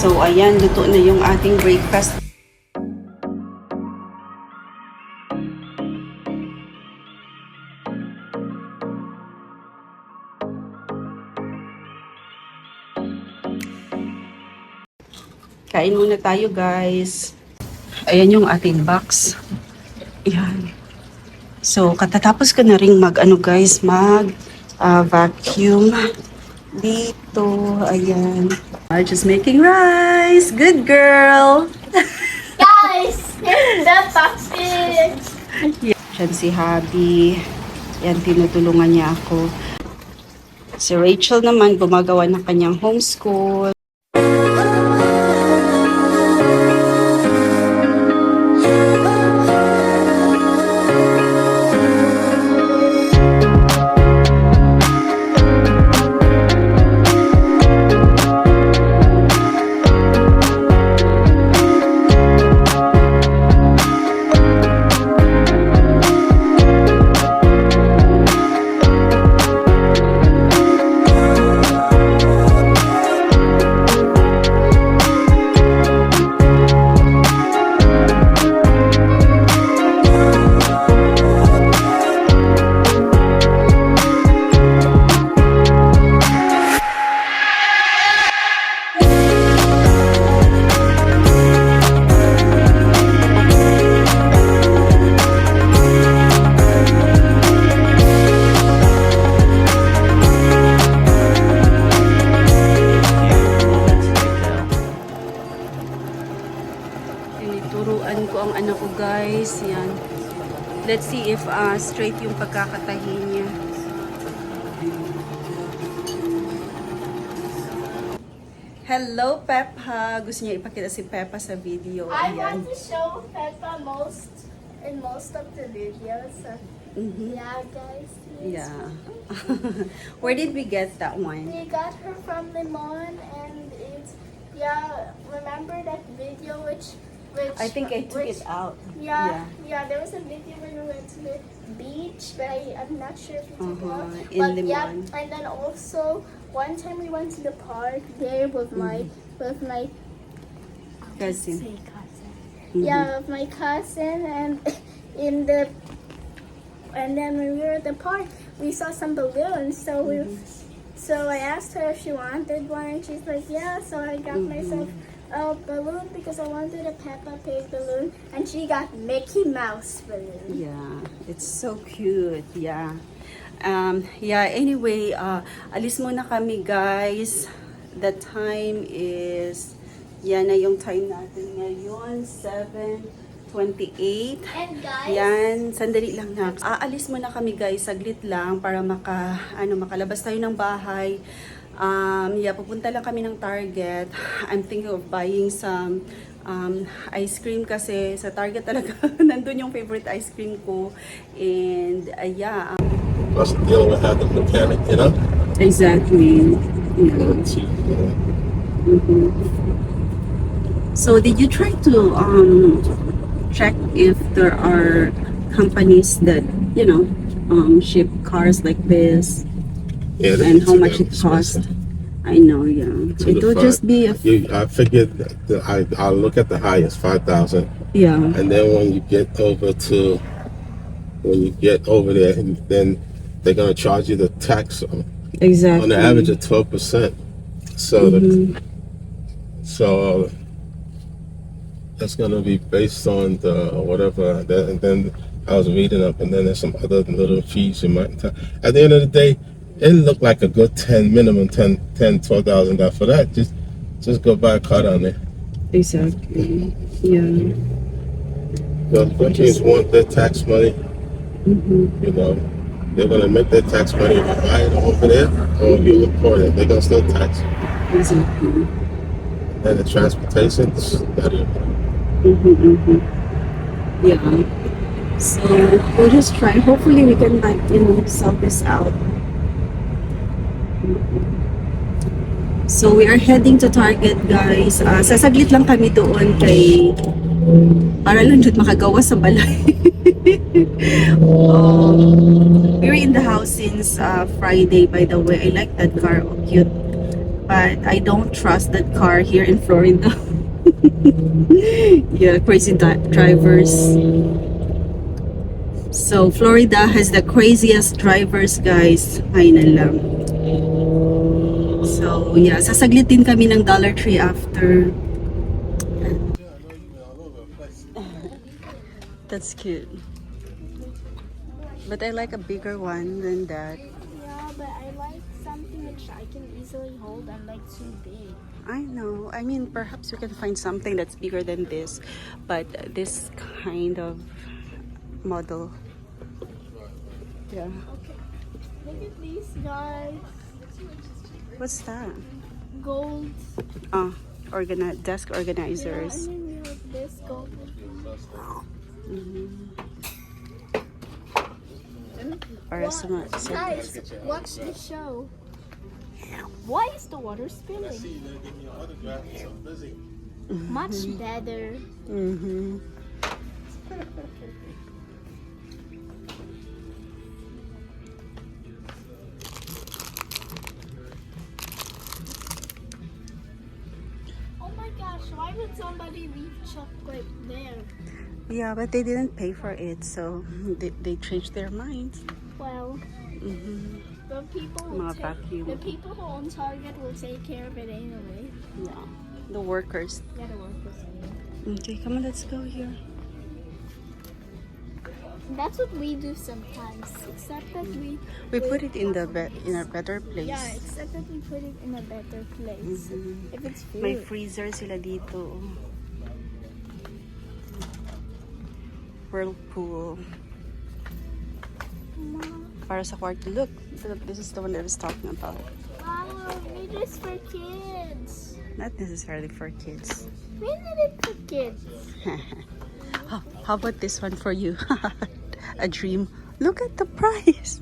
So, ayan, luto na yung ating breakfast. Kain muna tayo, guys. Ayan yung ating box. Ayan. So, katatapos ko na rin guys, vacuum dito. Ayan. Just making rice. Good girl. Guys, here's the boxes. Yan si Habi. Yan, tinutulungan niya ako. Si Rachel naman, gumagawa ng kanyang homeschool. Tinuturuan ko ang anak ko, guys. Yan. Let's see if straight yung pagkakatahi niya. Hello, Peppa. Gusto niya ipakita si Peppa sa video. I Ayan. want to show Peppa in most of the videos. So, yeah, guys. Yeah. Where did we get that one? We got her from Limon, and it's remember that video which I think I took it out. Yeah, there was a video when we went to the beach, but I'm not sure if we took it out. In But Limon. and then also one time we went to the park there with my Cousin. say cousin. Yeah, with my cousin, and and then when we were at the park, we saw some balloons. So I asked her if she wanted one, and she's like, yeah. So I got myself a balloon because I wanted a Peppa Pig balloon, and she got Mickey Mouse balloon. Yeah, it's so cute. Yeah. Anyway, alis muna kami, guys. The time is, yan na yung time natin ngayon, 7:28. And guys, Yan, sandali lang na. Aalis muna kami, guys, saglit lang para makalabas tayo ng bahay. Pupunta lang kami ng Target. I'm thinking of buying some ice cream kasi sa Target talaga nandun yung favorite ice cream ko. And Plus dealing with having the mechanic, you know? Exactly. Yeah. So did you try to check if there are companies that ship cars like this, Yeah, and how much it costs? I know, yeah. It will just be I figured that I'll look at the highest, 5,000, yeah. and then when you get over there, then they're gonna charge you the tax Exactly. on the average of 12%. So so that's gonna be based on the whatever. And then I was reading up, and then there's some other little fees you might. At the end of the day, it looked like a good minimum $12,000 for that. Just go buy a car down there. Exactly. Yeah. The countries want their tax money. You know, they're gonna make their tax money if you buy it over there or if you import it. They're gonna still tax you. Exactly. And the transportation, better. Yeah. So we'll just try. Hopefully we can sell this out. So we are heading to Target, guys. Sasaglit lang kami doon para lang dun makagawa sa balay. We were in the house since Friday, by the way. I like that car. Oh, cute. but I don't trust that car here in Florida. Yeah, crazy drivers. So Florida has the craziest drivers, guys. Ay na lang. So yeah, sasaglitin kami ng Dollar Tree after. That's cute. But I like a bigger one than that. Yeah, but I like something which I can easily hold and like too big. I know. I mean, perhaps we can find something that's bigger than this, but this kind of model. Yeah. Okay. Look at these guys. What's that? Gold. Oh, desk Yeah, and organizers. then we have this gold. Para sa mga... Guys, watch the show. Why is the water spilling? Much better. Mm-hmm. Oh my gosh, why would somebody leave chocolate there? Yeah, but they didn't pay for it, so they changed their minds. Well, Mm-hmm. the people will Mga vacuum. the people who own Target will take care of it anyway. Yeah, the workers. You gotta work with it. Okay, come on, let's go here. That's what we do sometimes, except that we Put it in the in a better place. yeah, except that we put it in a better place. Mhm. If it's May food. freezer sila dito. Whirlpool. Para sa kwarto. Look, this is the one that I was talking about. Wow, made this for kids. Not necessarily for kids. We did it for kids. How about this one for you? A dream. Look at the price.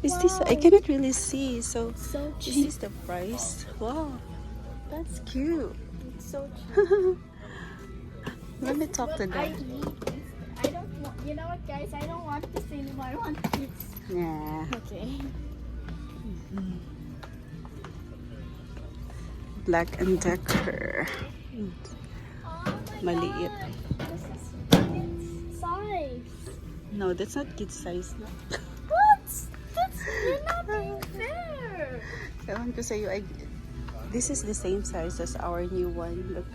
Is this? I Wow. cannot really see. So So this cheap. is the price. Wow, that's cute. It's so cheap. Let me talk to But I them. need this. I don't want. You know what, guys? I don't want this anymore. I want this. Yeah. Okay. Black and Decker. Oh my Maliit. God. This is kids size. No, that's not kid size. No. What? You're not being fair. Ewan ko sa'yo, this is the same size as our new one. Look.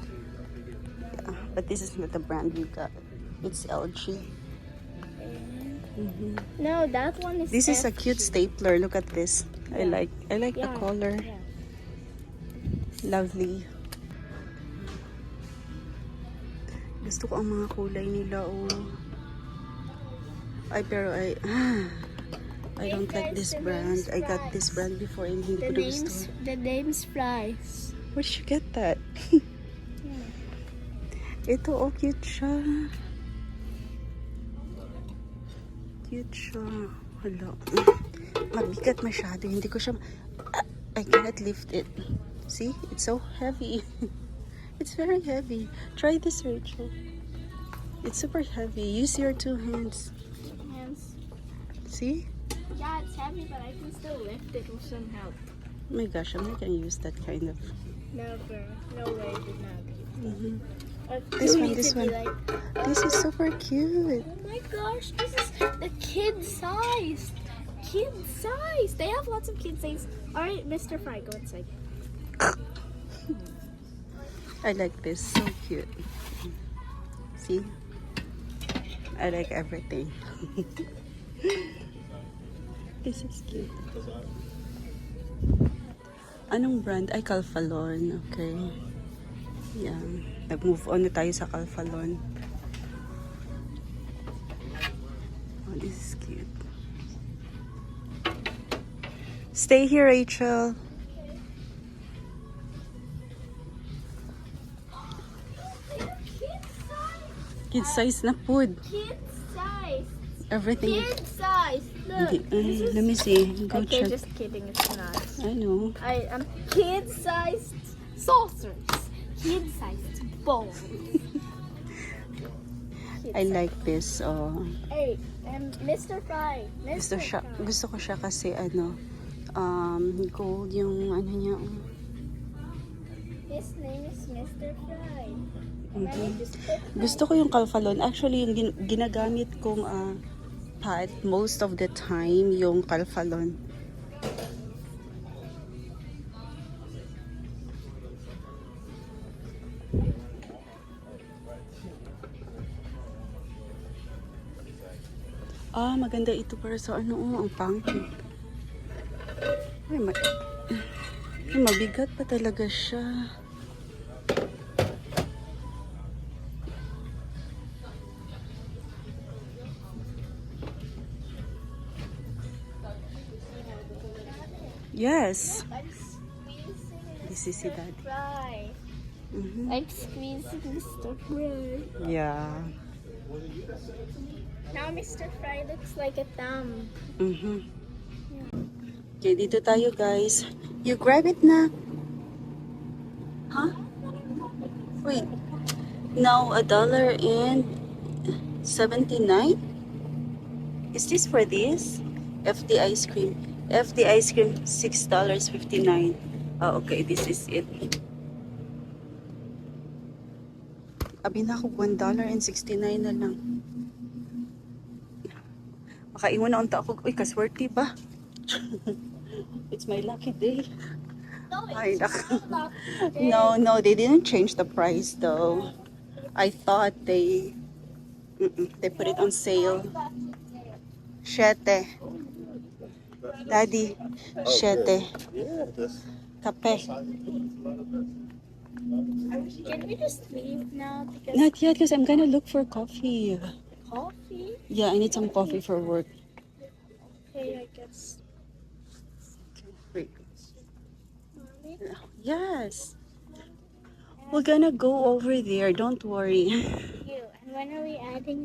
Yeah, but this is not the brand we got. It's LG. No, that one is. This is a cute stapler. Look at this. I Yeah. like the color. Yeah. Lovely. Gusto ko ang mga kulay nila, oh. Ay, pero I don't like guys, this the brand. name's I got Fries. this brand before and hindi The ko gusto. name's Fries. Where'd you get that? Ito, oh, cute siya. Cute siya. Hala. Mabigat masyado. Hindi ko siya... I cannot lift it. See? It's so heavy. It's very heavy. Try this, Rachel. It's super heavy. Use your two hands. Hands. See? Yeah, it's heavy, but I can still lift it with some help. Oh my gosh, I'm not gonna use that kind of... Never. No way, did not. Mhm. This one, one, this one. Like, This is super cute. oh my gosh, this is the kid size. Kid size. They have lots of kid size. All right, Mr. Fry, go inside. I like this. So cute. See? I like everything. This is cute. Anong brand? Ay, Calphalon. Okay. Yeah. Nag-move on na tayo sa Calphalon. Oh, this is cute. Stay here, Rachel. Kid size na food. Kid size. Everything. Kid size. Look. Hindi. This is- Let me see. Go Okay, check. just kidding. It's not. I know. I am kid-sized saucers. Kid-sized bowls. I like this. Oh. Hey, and Mr. Fry. Mr. Gusto ko siya kasi ano, gold yung ano niya. Oh. His name is Mr. Fry. And then you just put Gusto ko yung Calphalon. Actually, yung ginagamit kong pad most of the time, yung Calphalon. Maganda ito para sa ano, ang pangit. Ay, mabigat pa talaga siya. Yes. I'm squeezing This is si Mr. Daddy. Fry. Mhm. I'm squeezing Mr. Fry. Yeah. Now Mr. Fry looks like a thumb. Mhm. Okay, dito tayo guys. You grab it na. Huh? Wait. Now $1.79. Is this for this? FD ice cream. FD ice cream $6.59. Oh, okay, this is it. Abi na ako, $1.69 na lang. Makaingon na unta ako. Uy, kaswerte ba? It's my lucky day. No, Ay, it's nako. so lucky. No, they didn't change the price though. I thought they put it on sale. Shete. Daddy, shete. Yeah, that's Kape. Can we just leave now? Because Not yet, because I'm gonna look for coffee. coffee? Yeah, I need some coffee for work. Okay, I guess. Wait. Mommy? Yes. We're gonna go over there. Don't worry. You. And when are we adding